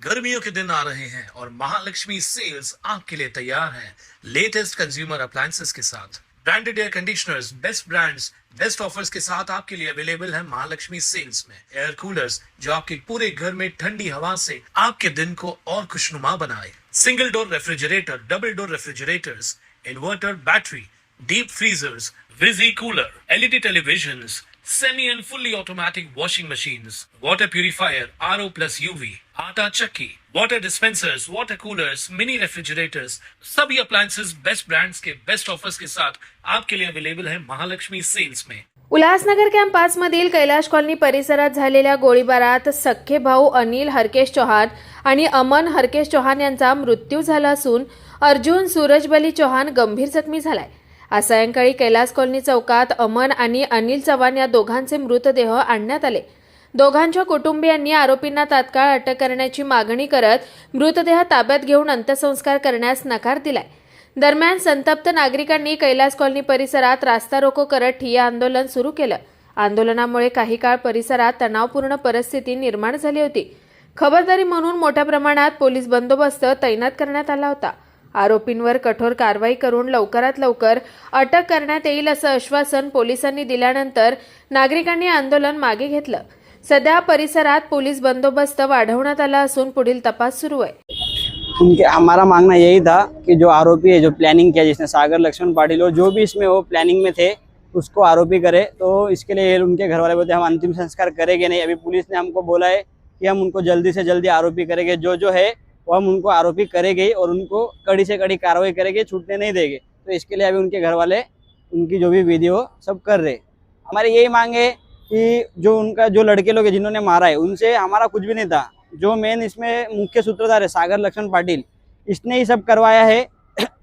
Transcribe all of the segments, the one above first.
गर्मियों के दिन आ रहे हैं और महालक्ष्मी सेल्स आपके लिए तैयार है लेटेस्ट कंज्यूमर अप्लायंसेस के साथ। Branded air conditioners, best brands, best offers के साथ आपके लिए अवेलेबल है महालक्ष्मी सेल्स में। एयर कूलर्स जो आपके पूरे घर में ठंडी हवा से आपके दिन को और खुशनुमा बनाए। Single door refrigerator, double door refrigerators, inverter battery, deep freezers, विजी cooler, LED televisions, semi and fully automatic washing machines, water purifier, RO plus UV, आटा चक्की, water dispensers, water coolers, mini refrigerators, सभी appliances बेस्ट ब्रांड्स के best offers के साथ आपके लिए available है Mahalakshmi sales में। Ulhasnagar camp 5 मधील कैलाश कॉलनी परिसरात झालेल्या गोळीबारात सख्खे भाऊ अनिल हरकेश चौहान आणि अमन हरकेश चौहान यांचा मृत्यू झाला असून अर्जुन सूरजबली चौहान गंभीर जखमी झालाय। आज सायंकाळी कैलास कॉलनी चौकात अमन आणि अनिल चव्हाण या दोघांचे मृतदेह आणण्यात आले। दोघांच्या कुटुंबियांनी आरोपींना तात्काळ अटक करण्याची मागणी करत मृतदेह ताब्यात घेऊन अंत्यसंस्कार करण्यास नकार दिलाय। दरम्यान संतप्त नागरिकांनी कैलास कॉलनी परिसरात रास्ता रोको करत ठिय्या आंदोलन सुरू केलं। आंदोलनामुळे काही काळ परिसरात तणावपूर्ण परिस्थिती निर्माण झाली होती। खबरदारी म्हणून मोठ्या प्रमाणात पोलीस बंदोबस्त तैनात करण्यात आला होता। आरोपींवर कठोर कारवाई करून लवकरात लवकर अटक करण्यात येईल असं आश्वासन पोलिसांनी दिल्यानंतर नागरिकांनी आंदोलन मागे घेतलं। सध्या परिसरात पोलीस बंदोबस्त वाढवण्यात आला असून पुढील तपास सुरू आहे। हमारा मांगना यही था कि जो आरोपी है, जो प्लानिंग किया जिसने सागर लक्ष्मण पाटिल हो, जो भी इसमें वो प्लानिंग में थे उसको आरोपी करे। तो इसके लिए उनके घर वाले बोलते हम अंतिम संस्कार करेंगे नहीं। अभी पुलिस ने हमको बोला है कि हम उनको जल्दी से जल्दी आरोपी करेंगे, जो है वो हम उनको आरोपी करेंगे और उनको कड़ी से कड़ी कार्रवाई करेंगे, छूटने नहीं देंगे। तो इसके लिए अभी उनके घर वाले उनकी जो भी विधि हो सब कर रहे। हमारी यही मांग है कि जो लड़के लोग हैं जिन्होंने मारा है उनसे हमारा कुछ भी नहीं था। जो मेन इसमें मुख्य सूत्रधार है सागर लक्ष्मण पाटिल, इसने ही सब करवाया है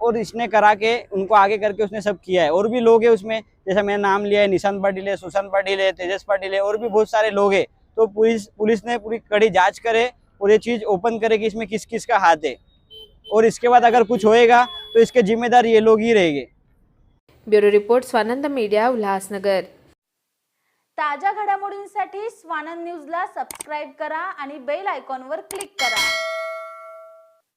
और इसने करा के उनको आगे करके उसने सब किया है। और भी लोग हैं उसमें, जैसा मैंने नाम लिया है, निशांत पाटिल है, सुशांत पाटिल है, तेजस पाटिल है, और भी बहुत सारे लोग हैं। तो पुलिस ने पूरी कड़ी जांच करे और ये चीज़ ओपन करे कि इसमें किस किस का हाथ है, और इसके बाद अगर कुछ होएगा तो इसके जिम्मेदार ये लोग ही रहेंगे। Bureau report Swanand media, Ulhasnagar. ताज्या घडामोडींसाठी स्वानंद न्यूजला सबस्क्राइब करा आणि बेल आयकॉनवर क्लिक करा।